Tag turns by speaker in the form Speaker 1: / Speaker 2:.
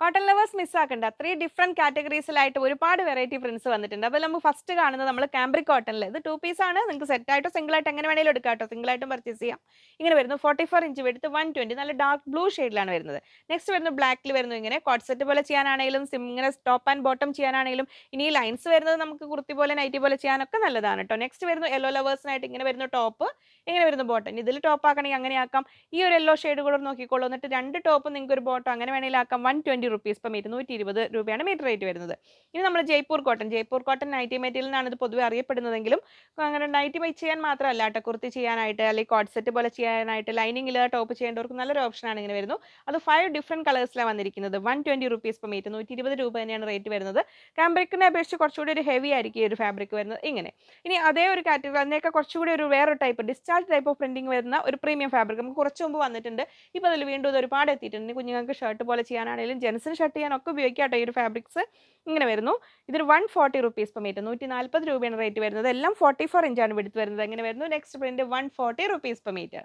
Speaker 1: Cotton lovers മിസ്സാക്കണ്ട. 3 different കാറ്റഗറീസിലായിട്ട് ഒരുപാട് വെറൈറ്റി പ്രിന്റ്സ് വന്നിട്ടുണ്ട്. അപ്പോൾ നമുക്ക് ഫസ്റ്റ് കാണുന്നത് നമ്മൾ കാംബ്രിക് കോട്ടണിൽ. ഇത് 2 പീസ് ആണ്. നിങ്ങൾക്ക് സെറ്റ് ആയിട്ടോ സിംഗിൾ ആയിട്ട് എങ്ങനെ വേണേലും എടുക്കാം കേട്ടോ. സിംഗിൾ ആയിട്ടും പർച്ചേസ് ചെയ്യാം. ഇങ്ങനെ വരുന്നു 44 ഇഞ്ച് വിഡ്ത്ത് 120 നല്ല ഡാർക്ക് ബ്ലൂ ഷെയ്ഡിലാണ് വരുന്നത്. നെക്സ്റ്റ് വരുന്നു ബ്ലാക്കിൽ വരുന്നു ഇങ്ങനെ കോട്ട് സെറ്റ് പോലെ ചെയ്യാനാണെങ്കിലും ഇങ്ങനെ ടോപ്പ് ആൻഡ് ബോട്ടം ചെയ്യാനാണെങ്കിലും ഇനി ഈ ലൈൻസ് വരുന്നത് നമുക്ക് കുർത്തി പോലെ നൈറ്റി പോലെ ചെയ്യാനൊക്കെ നല്ലതാണ് കേട്ടോ. നെക്സ്റ്റ് വരുന്നു യെല്ലോ ലവേഴ്സിനായിട്ട് ഇങ്ങനെ വരുന്നു ടോപ്പ്, ഇങ്ങനെ വരുന്നു ബോട്ടം. ഇതിൽ ടോപ്പ് ആക്കണമെങ്കിൽ അങ്ങനെ ആക്കാം. ഈ ഒരു യെല്ലോ ഷെയ്ഡ് കൂടെ നോക്കിക്കോളൂ. എന്നിട്ട് രണ്ട് ടോപ്പ് നിങ്ങൾക്ക് ഒരു ബോട്ടം അങ്ങനെ വേണമെങ്കിൽ ആക്കാം. 120 റുപ്പീസ് പെർ മീറ്റർ, 120 രൂപയാണ് മീറ്റർ റേറ്റ് വരുന്നത്. ഇനി നമ്മൾ ജയ്പൂർ കോട്ടൺ നൈറ്റി മെറ്റീരിയൽ എന്നാണ് ഇത് പൊതുവെ അറിയപ്പെടുന്നതെങ്കിലും അങ്ങനെ നൈറ്റി ബൈ ചെയ്യാൻ മാത്രമല്ല കേട്ടോ, കുർത്തി ചെയ്യാനായിട്ട് അല്ലെങ്കിൽ കോട്ട് സെറ്റ് പോലെ ചെയ്യാനായിട്ട് ലൈനിങ്ങിൽ ടോപ്പ് ചെയ്യേണ്ടവർക്ക് നല്ലൊരു ഓപ്ഷനാണ് ഇങ്ങനെ വരുന്നു. അത് 5 ഡിഫറെന്റ് കളേഴ്സിലാണ് വന്നിരിക്കുന്നത്. 120 റുപ്പീസ് പെർ മീറ്റർ, 120 രൂപ തന്നെയാണ് റേറ്റ് വരുന്നത്. കാംബ്രിക്കിനെ അപേക്ഷിച്ച് കുറച്ചുകൂടി ഒരു ഹെവി ആയിരിക്കും ഈ ഒരു ഫാബ്രിക് വരുന്നത് ഇങ്ങനെ. ഇനി അതേ ഒരു കാറ്റഗറി അതിനേക്കാൾ കുറച്ചുകൂടി ഒരു വേറെ type discharge type of printing വരുന്ന ഒരു പ്രീമിയം ഫാബ്രിക് നമുക്ക് കുറച്ച് മുമ്പ് വന്നിട്ടുണ്ട്. ഇപ്പോൾ അതിൽ വീണ്ടും ഇത് ഒരുപാട് എത്തിയിട്ടുണ്ട്. കുഞ്ഞുങ്ങൾക്ക് ഷർട്ട് പോലെ ചെയ്യാനാണെങ്കിലും ജെൻസിന് ഷർട്ട് ചെയ്യാനൊക്കെ ഉപയോഗിക്കാം കേട്ടോ ഈ ഒരു ഫാബ്രിക്സ്. ഇങ്ങനെ വരുന്നു. ഇതിന് 140 റുപ്പീസ് പെർ മീറ്റർ, 140 രൂപയാണ് റേറ്റ് വരുന്നത്. എല്ലാം 44 ഇഞ്ചാണ് വിടുത്ത് വരുന്നത്. എങ്ങനെ വരുന്നു next print 140 rupees per metre.